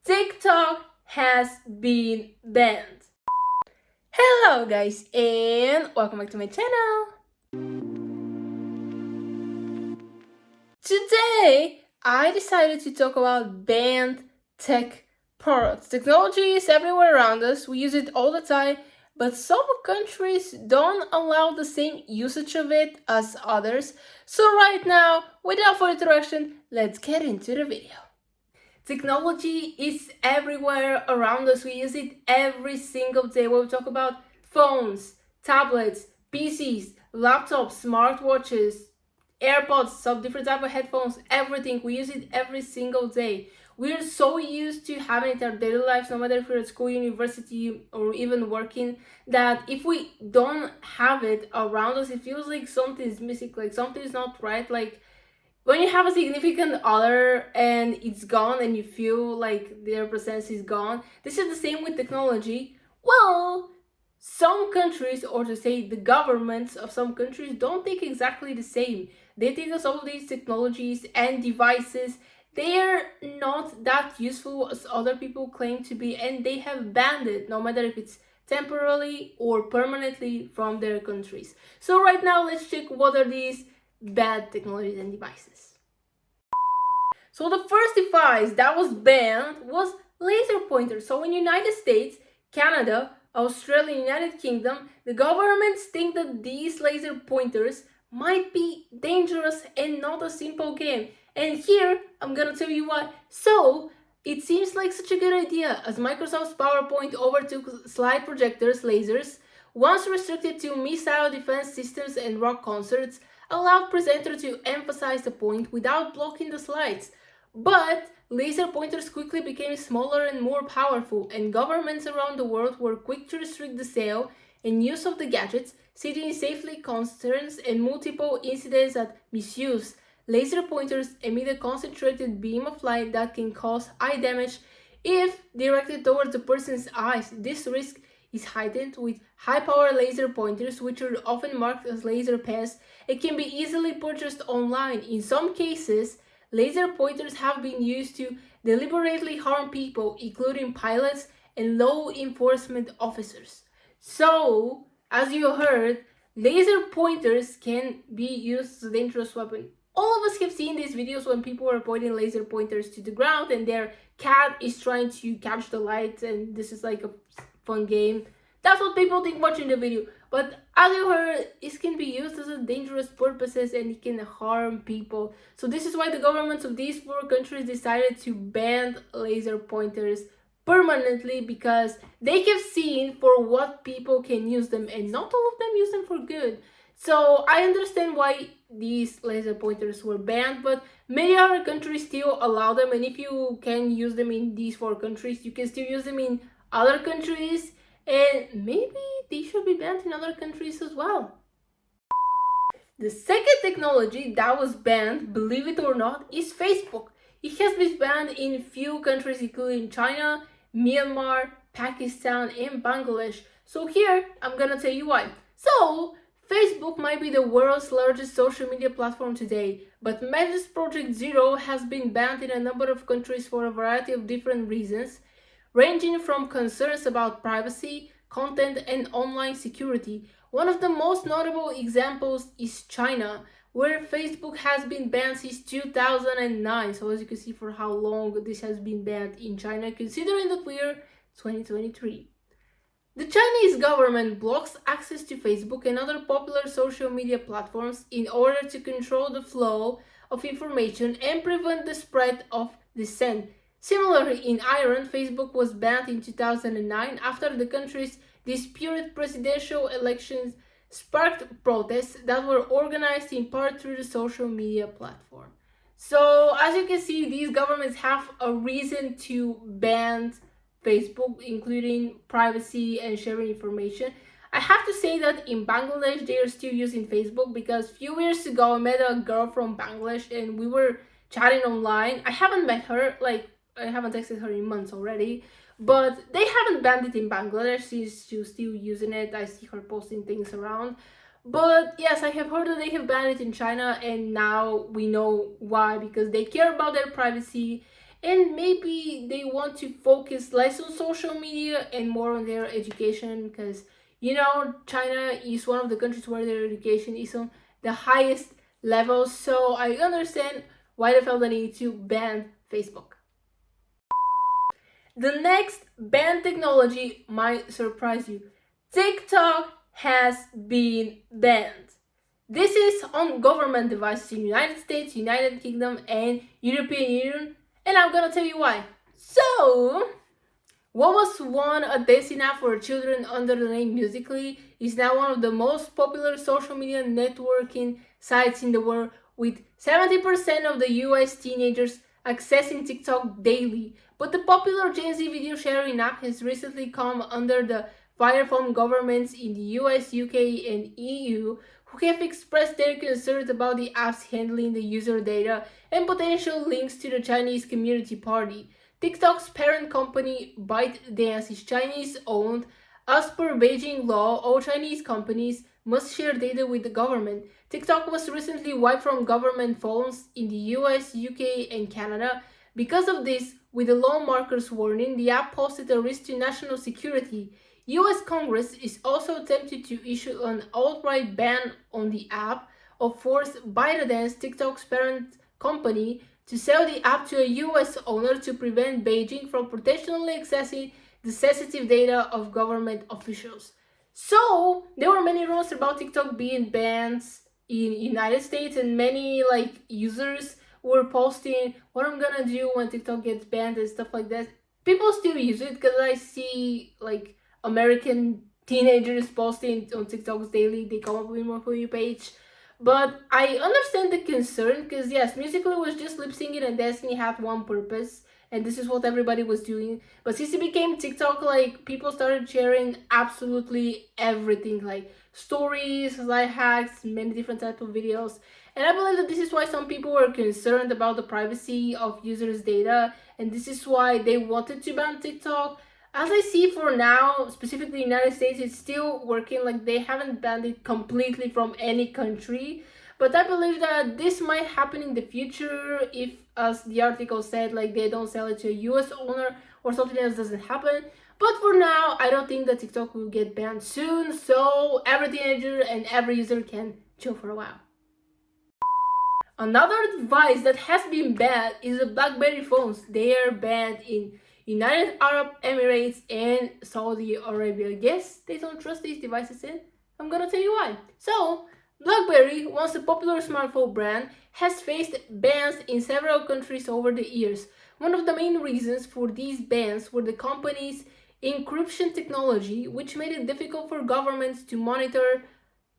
TikTok has been banned. Hello guys and welcome back to my channel. Today I decided to talk about banned tech products. Technology is everywhere around us, we use it all the time, but some countries don't allow the same usage of it as others. So right now, without further introduction, let's get into the video. Technology is everywhere around us. We use it every single day. When we talk about phones, tablets, PCs, laptops, smartwatches, AirPods, some different type of headphones, everything. We use it every single day. We're so used to having it in our daily lives, no matter if we're at school, university, or even working, that if we don't have it around us, it feels like something's missing, like something's not right. Like when you have a significant other and it's gone and you feel like their presence is gone, this is the same with technology. Well, some countries, or to say the governments of some countries, don't think exactly the same. They think that some of these technologies and devices, they are not that useful as other people claim to be, and they have banned it, no matter if it's temporarily or permanently, from their countries. So right now, let's check what are these bad technologies and devices. So the first device that was banned was laser pointers. So in United States, Canada, Australia, United Kingdom, the governments think that these laser pointers might be dangerous and not a simple game. And here, I'm gonna tell you why. So, it seems like such a good idea, as Microsoft's PowerPoint overtook slide projectors, lasers, once restricted to missile defense systems and rock concerts, allowed presenters to emphasize the point without blocking the slides. But laser pointers quickly became smaller and more powerful, and governments around the world were quick to restrict the sale and use of the gadgets, citing safety concerns and multiple incidents that misuse. Laser pointers emit a concentrated beam of light that can cause eye damage if directed towards the person's eyes. This risk is heightened with high-power laser pointers, which are often marked as laser pens and can be easily purchased online. In some cases, laser pointers have been used to deliberately harm people, including pilots and law enforcement officers. So, as you heard, laser pointers can be used as a dangerous weapon. All of us have seen these videos when people are pointing laser pointers to the ground and their cat is trying to catch the light, and this is like a fun game. That's what people think watching the video. But as you heard, it can be used as a dangerous purposes and it can harm people. So this is why the governments of these four countries decided to ban laser pointers permanently, because they have seen for what people can use them, and not all of them use them for good. So I understand why these laser pointers were banned, but many other countries still allow them, and if you can use them in these four countries, you can still use them in other countries, and maybe they should be banned in other countries as well. The second technology that was banned, believe it or not, is Facebook. It has been banned in few countries including China, Myanmar, Pakistan, and Bangladesh. So here, I'm gonna tell you why. So, Facebook might be the world's largest social media platform today, but Meta's Project Zero has been banned in a number of countries for a variety of different reasons, ranging from concerns about privacy, content, and online security. One of the most notable examples is China, where Facebook has been banned since 2009. So as you can see for how long this has been banned in China, considering that we're 2023. The Chinese government blocks access to Facebook and other popular social media platforms in order to control the flow of information and prevent the spread of dissent. Similarly, in Iran, Facebook was banned in 2009 after the country's disputed presidential elections sparked protests that were organized in part through the social media platform. So, as you can see, these governments have a reason to ban Facebook, including privacy and sharing information. I have to say that in Bangladesh, they are still using Facebook, because a few years ago, I met a girl from Bangladesh and we were chatting online. I haven't met her, like, I haven't texted her in months already, but they haven't banned it in Bangladesh. She's still using it. I see her posting things around. But yes, I have heard that they have banned it in China, and now we know why, because they care about their privacy and maybe they want to focus less on social media and more on their education, because China is one of the countries where their education is on the highest level. So I understand why they felt the need to ban Facebook. The next banned technology might surprise you. TikTok has been banned. This is on government devices in United States, United Kingdom, and European Union, and I'm gonna tell you why. So, what was once a dancing app for children under the name Musical.ly is now one of the most popular social media networking sites in the world, with 70% of the US teenagers accessing TikTok daily. But the popular Gen Z video sharing app has recently come under the fire from governments in the US, UK, and EU, who have expressed their concerns about the app's handling the user data and potential links to the Chinese Community Party. TikTok's parent company ByteDance is Chinese-owned. As per Beijing law, all Chinese companies must share data with the government. TikTok was recently wiped from government phones in the US, UK, and Canada. Because of this, with a low markers warning, the app posed a risk to national security. US Congress is also attempting to issue an outright ban on the app, or force ByteDance, TikTok's parent company, to sell the app to a US owner to prevent Beijing from potentially accessing the sensitive data of government officials. So there were many rumors about TikTok being banned in United States, and many users were posting what I'm gonna do when TikTok gets banned and stuff like that. People still use it because I see American teenagers posting on TikToks daily. They come up with more For You page. But I understand the concern, because yes, Musical.ly was just lip syncing and dancing. It had one purpose, and this is what everybody was doing. But since it became TikTok, people started sharing absolutely everything, like stories, life hacks, many different types of videos. And I believe that this is why some people were concerned about the privacy of users' data, and this is why they wanted to ban TikTok. As I see for now, specifically in the United States, it's still working. They haven't banned it completely from any country. But I believe that this might happen in the future if, as the article said, they don't sell it to a US owner or something else doesn't happen. But for now, I don't think that TikTok will get banned soon, so every teenager and every user can chill for a while. Another device that has been banned is the Blackberry phones. They are banned in United Arab Emirates and Saudi Arabia. Yes, they don't trust these devices in. I'm gonna tell you why. So, Blackberry, once a popular smartphone brand, has faced bans in several countries over the years. One of the main reasons for these bans were the company's encryption technology, which made it difficult for governments to monitor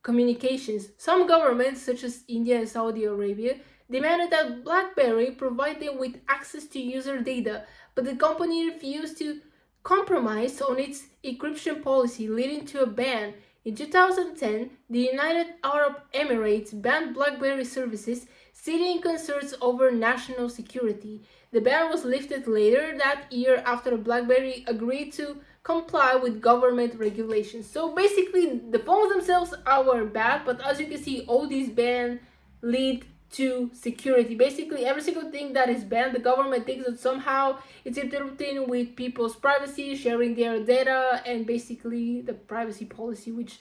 communications. Some governments, such as India and Saudi Arabia, demanded that BlackBerry provide them with access to user data, but the company refused to compromise on its encryption policy, leading to a ban. In 2010, the United Arab Emirates banned BlackBerry services, citing concerns over national security. The ban was lifted later that year after BlackBerry agreed to comply with government regulations. So basically, the phones themselves are bad, but as you can see, all these bans lead to security. Basically, every single thing that is banned, the government thinks that somehow it's interfering with people's privacy, sharing their data, and basically the privacy policy which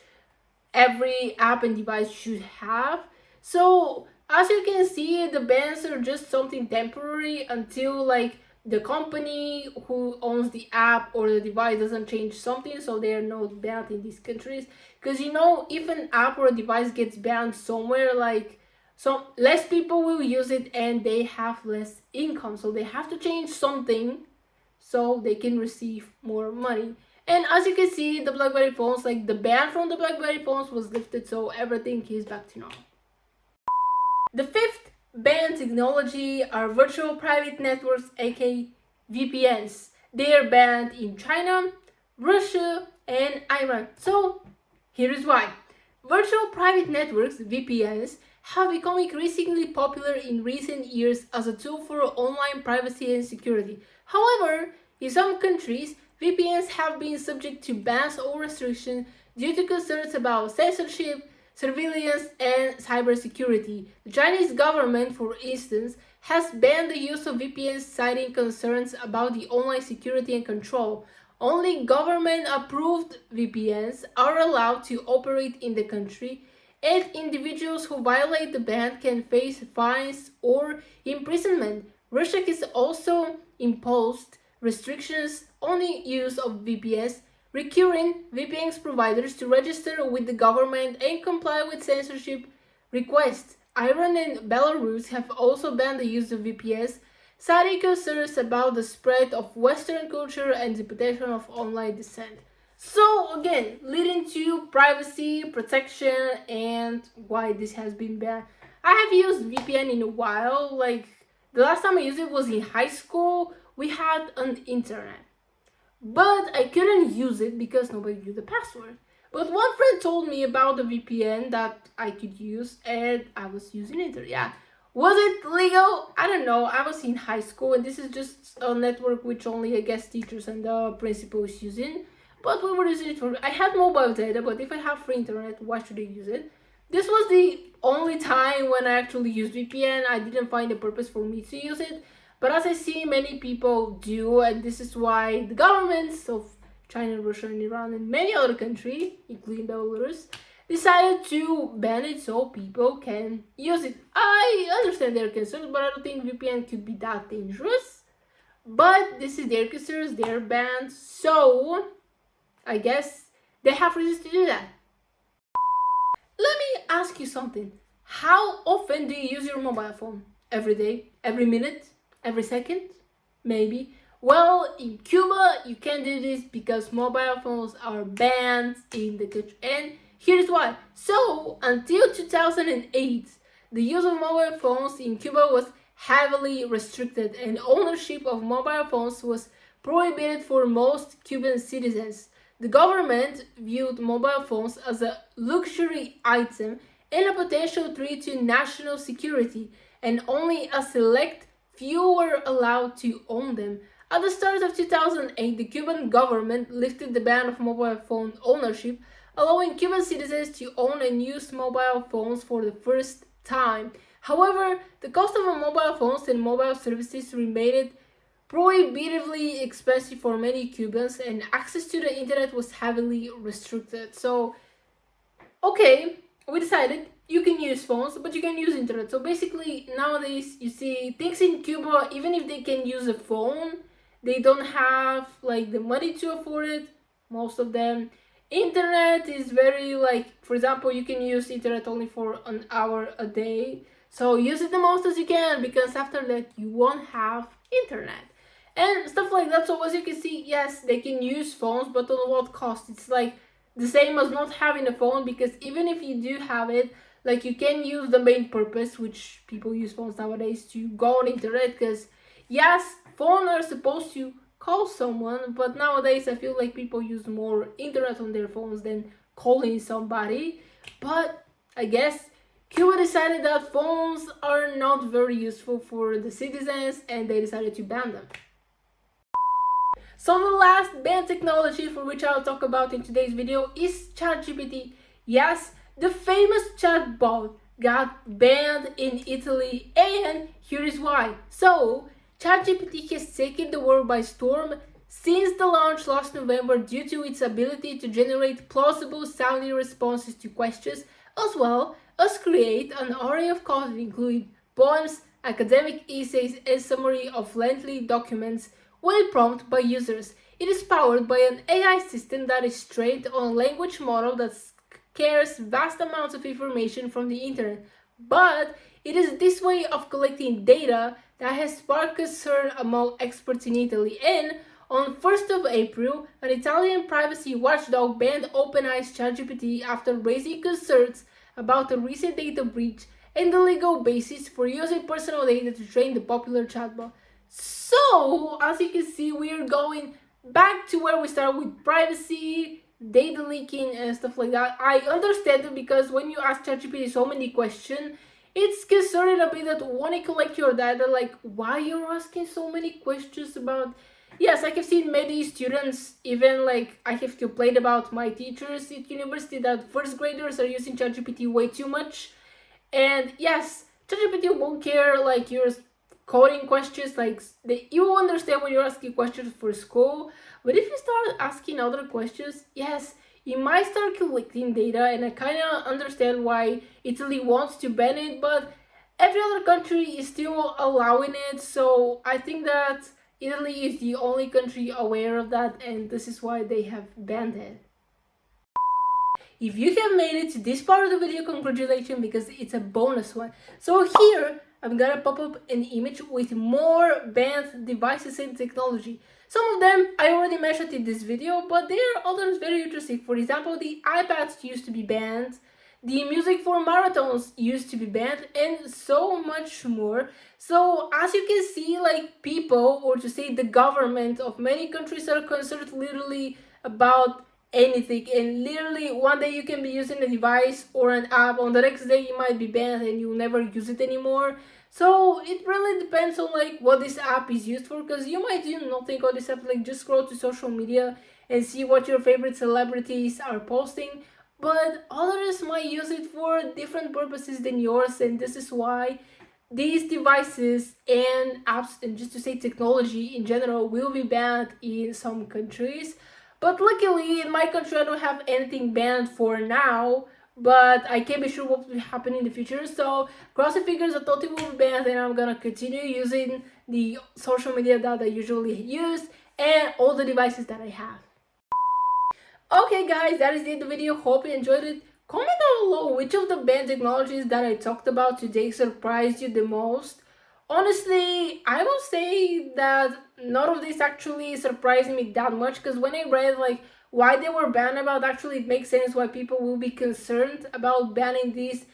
every app and device should have. So as you can see, the bans are just something temporary until the company who owns the app or the device doesn't change something, so they are not banned in these countries. Because if an app or a device gets banned somewhere, so less people will use it and they have less income, so they have to change something so they can receive more money. And as you can see, the BlackBerry phones, the ban from the BlackBerry phones was lifted, so everything is back to normal. The fifth banned technology are virtual private networks, aka VPNs. They are banned in China, Russia, and Iran. So here is why. Virtual private networks, VPNs, have become increasingly popular in recent years as a tool for online privacy and security. However, in some countries, VPNs have been subject to bans or restrictions due to concerns about censorship, surveillance, and cybersecurity. The Chinese government, for instance, has banned the use of VPNs, citing concerns about the online security and control. Only government-approved VPNs are allowed to operate in the country, and individuals who violate the ban can face fines or imprisonment. Russia has also imposed restrictions on the use of VPNs, requiring VPN providers to register with the government and comply with censorship requests. Iran and Belarus have also banned the use of VPNs, citing concerns about the spread of Western culture and the potential of online dissent. So again, leading to privacy, protection, and why this has been banned. I have used VPN in a while. Like the last time I used it was in high school. We had an internet, but I couldn't use it because nobody knew the password. But one friend told me about the VPN that I could use, and I was using it. Yeah, was it legal? I don't know. I was in high school, and this is just a network which only I guess teachers and the principal is using. But we were using it for. I had mobile data, but if I have free internet, why should I use it? This was the only time when I actually used VPN. I didn't find a purpose for me to use it. But as I see many people do, and this is why the governments of China, Russia, and Iran, and many other countries, including Belarus, decided to ban it so people can use it. I understand their concerns, but I don't think VPN could be that dangerous. But this is their concerns, their banned, so I guess they have reasons to do that. Let me ask you something. How often do you use your mobile phone? Every day? Every minute? Every second? Maybe. Well, in Cuba, you can't do this because mobile phones are banned in the country. And here's why. So, until 2008, the use of mobile phones in Cuba was heavily restricted, and ownership of mobile phones was prohibited for most Cuban citizens. The government viewed mobile phones as a luxury item and a potential threat to national security, and only a select few were allowed to own them. At the start of 2008, the Cuban government lifted the ban of mobile phone ownership, allowing Cuban citizens to own and use mobile phones for the first time. However, the cost of mobile phones and mobile services remained prohibitively expensive for many Cubans, and access to the internet was heavily restricted. So, okay, we decided you can use phones, but you can use internet. So basically, nowadays, you see things in Cuba, even if they can use a phone, they don't have like the money to afford it. Most of them. Internet is very like, for example, you can use internet only for an hour a day. So use it the most as you can, because after that you won't have internet. And stuff like that. So as you can see, yes, they can use phones, but at what cost? It's like the same as not having a phone, because even if you do have it, like you can use the main purpose, which people use phones nowadays, to go on internet, because yes, phones are supposed to call someone, but nowadays I feel like people use more internet on their phones than calling somebody. But I guess Cuba decided that phones are not very useful for the citizens, and they decided to ban them. So the last banned technology for which I'll talk about in today's video is ChatGPT. Yes, the famous chatbot got banned in Italy, and here is why. So, ChatGPT has taken the world by storm since the launch last November due to its ability to generate plausible sounding responses to questions, as well as create an array of content including poems, academic essays, and summary of lengthy documents when prompted by users. It is powered by an AI system that is trained on a language model that scares vast amounts of information from the internet. But it is this way of collecting data that has sparked concern among experts in Italy. And on 1st of April, an Italian privacy watchdog banned OpenAI's ChatGPT after raising concerns about a recent data breach and the legal basis for using personal data to train the popular chatbot. So, as you can see, we are going back to where we started with privacy, data leaking, and stuff like that. I understand it, because when you ask ChatGPT so many questions, it's concerning a bit that when it collect your data, like, why you're asking so many questions about... Yes, I have seen many students, even like I have complained about my teachers at university, that first graders are using ChatGPT way too much. And yes, ChatGPT won't care like your coding questions, like you will understand when you're asking questions for school. But if you start asking other questions, yes, you might start collecting data, and I kind of understand why Italy wants to ban it, but every other country is still allowing it. So I think that Italy is the only country aware of that, and this is why they have banned it. If you have made it to this part of the video, congratulations, because it's a bonus one. So here, I'm gonna pop up an image with more banned devices and technology. Some of them I already mentioned in this video, but there are others very interesting. For example, the iPads used to be banned, the music for marathons used to be banned, and so much more. So as you can see, like people, or to say the government of many countries, are concerned literally about anything, and literally one day you can be using a device or an app, on the next day you might be banned and you'll never use it anymore. So it really depends on like what this app is used for, because you might do nothing on this app, like just scroll to social media and see what your favorite celebrities are posting, but others might use it for different purposes than yours, and this is why these devices and apps, and just to say technology in general, will be banned in some countries. But luckily in my country I don't have anything banned for now, but I can't be sure what will happen in the future. So cross the fingers, I thought it will be banned, and I'm gonna continue using the social media that I usually use and all the devices that I have. Okay guys, that is the end of the video. Hope you enjoyed it. Comment down below which of the banned technologies that I talked about today surprised you the most. Honestly, I will say that none of this actually surprised me that much, because when I read like why they were banned about, actually it makes sense why people will be concerned about banning these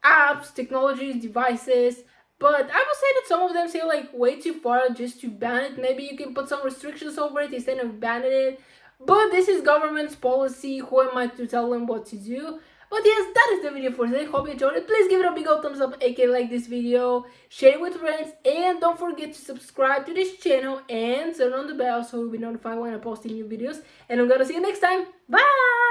apps, technologies, devices. But I would say that some of them say like way too far just to ban it. Maybe you can put some restrictions over it instead of banning it. But this is government's policy. Who am I to tell them what to do? But yes, that is the video for today. Hope you enjoyed it. Please give it a big old thumbs up, aka like this video, share it with friends, and don't forget to subscribe to this channel and turn on the bell so you'll be notified when I post new videos. And I'm gonna see you next time. Bye!